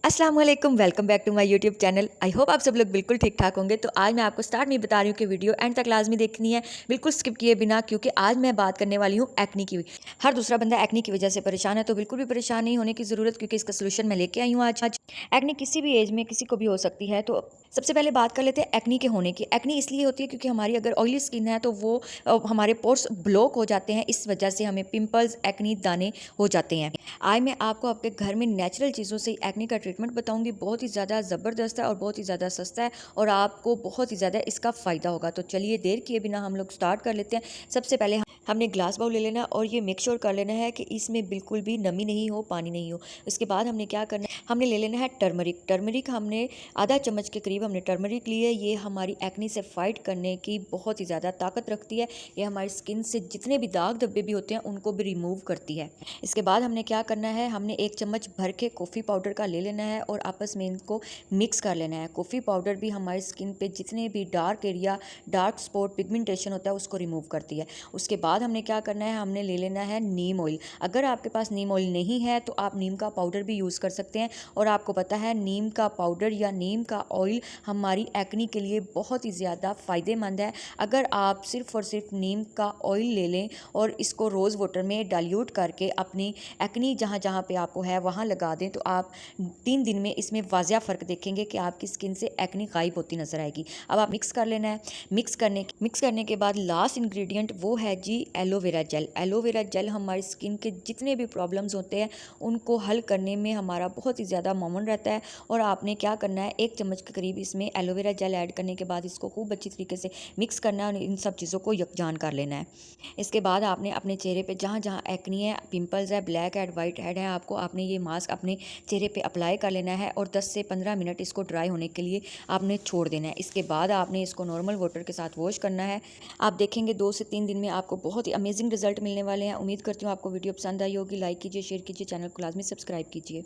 अस्सलाम वालेकुम, welcome back to my YouTube channel. I hope आप सब लोग बिल्कुल ठीक ठाक होंगे। तो आज मैं आपको स्टार्ट में बता रही हूँ कि वीडियो एंड तक लाजमी देखनी है, बिल्कुल स्किप किए बिना, क्योंकि आज मैं बात करने वाली हूँ एक्नी की। हर दूसरा बंदा एक्नी की वजह से परेशान है, तो बिल्कुल भी परेशान नहीं होने की ज़रूरत, क्योंकि इसका सोल्यूशन मैं लेके आई हूँ आज। एक्नी किसी भी एज में किसी को भी हो सकती है। तो सबसे पहले बात कर लेते हैं एक्नी के होने की। एक्नी इसलिए होती है क्योंकि हमारी अगर ऑयली स्किन है तो वो हमारे पोर्स ब्लॉक हो जाते हैं, इस वजह से हमें पिंपल्स, एक्नी, दाने हो जाते हैं। आज मैं आपको आपके घर में नेचुरल चीज़ों से एक्ने का ट्रीटमेंट बताऊंगी। बहुत ही ज़्यादा ज़बरदस्त है और बहुत ही ज़्यादा सस्ता है और आपको बहुत ही ज़्यादा इसका फ़ायदा होगा। तो चलिए देर किए बिना हम लोग स्टार्ट कर लेते हैं। सबसे पहले हमने ग्लास बाउल ले लेना है और ये मेक श्योर कर लेना है कि इसमें बिल्कुल भी नमी नहीं हो, पानी नहीं हो। इसके बाद हमने क्या करना है, हमने ले लेना है टर्मरिक। टर्मरिक हमने आधा चम्मच के करीब हमने टर्मरिक ली है। ये हमारी एक्नी से फाइट करने की बहुत ही ज़्यादा ताकत रखती है। ये हमारी स्किन से जितने भी दाग धब्बे भी होते हैं उनको भी रिमूव करती है। इसके बाद हमने क्या करना है, हमने एक चम्मच भर के कॉफ़ी पाउडर का ले लेना है और आपस में इनको मिक्स कर लेना है। कॉफ़ी पाउडर भी हमारी स्किन पे जितने भी dark area, dark spot, pigmentation होता है उसको रिमूव करती है। उसके बाद हमने क्या करना है, हमने ले लेना है नीम ऑयल। अगर आपके पास नीम ऑयल नहीं है तो आप नीम का पाउडर भी यूज़ कर सकते हैं। और आपको पता है नीम का पाउडर या नीम का ऑयल हमारी एक्नी के लिए बहुत ही ज़्यादा फ़ायदेमंद है। अगर आप सिर्फ़ और सिर्फ नीम का ऑयल ले लें और इसको रोज़ वाटर में डाइल्यूट करके अपनी एक्नी जहाँ जहाँ पे आपको है वहाँ लगा दें, तो आप 3 दिन में इसमें वाज़िया फ़र्क देखेंगे कि आपकी स्किन से एक्नी गायब होती नज़र आएगी। अब आप मिक्स कर लेना है। मिक्स करने के बाद लास्ट इंग्रेडिएंट वो है जी एलोवेरा जेल। एलोवेरा जेल हमारी स्किन के जितने भी प्रॉब्लम्स होते हैं उनको हल करने में हमारा बहुत ही ज़्यादा मामून रहता है। और आपने क्या करना है, 1 चम्मच के करीब इसमें एलोवेरा जेल ऐड करने के बाद इसको खूब अच्छी तरीके से मिक्स करना है और इन सब चीज़ों को यकजान कर लेना है। इसके बाद आपने अपने चेहरे पे जहाँ जहाँ एक्नी है, पिंपल्स है, ब्लैक हेड, वाइट हेड है, आपने ये मास्क अपने चेहरे पे अप्लाई कर लेना है और 10 से 15 मिनट इसको ड्राई होने के लिए आपने छोड़ देना है। इसके बाद आपने इसको नॉर्मल वाटर के साथ वॉश करना है। आप देखेंगे 2 से 3 दिन में आपको बहुत ही अमेजिंग रिजल्ट मिलने वाले हैं। उम्मीद करती हूँ आपको वीडियो पसंद आई होगी। लाइक कीजिए, शेयर कीजिए, चैनल को लाजमी सब्सक्राइब कीजिए।